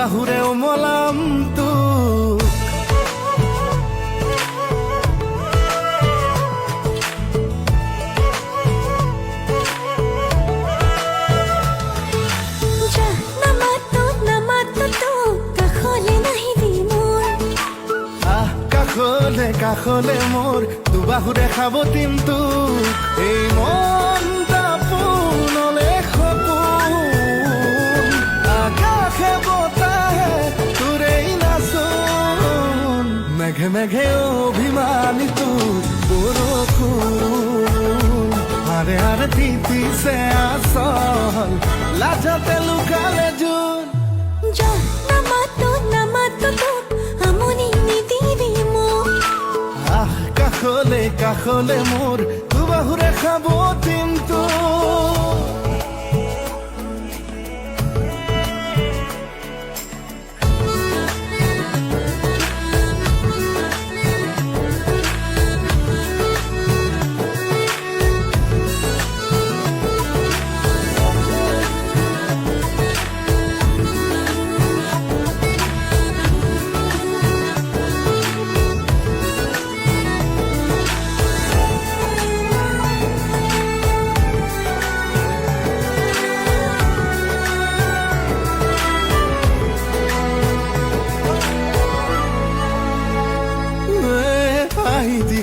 বাহুৰেও মলাম তোক কাষলে মোৰ দুবাহুৰে খাবতিম তোক এই মনটা পোনলে সপোন আকাশে বতাহে তোৰেই নাচোন মেঘে মেঘে অভিমানী তোক বৰষুণ হাৰে হাৰে তিতিছে আচল লাজতে লুকালে জোন কাষলে মোৰ দুবাহুৰে খাবতিম তোক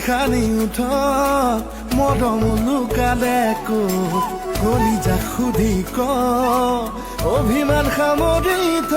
খানি উঠ মৰম লুকালে ক'ত কলিজা সুধি ক অভিমান সামৰি থ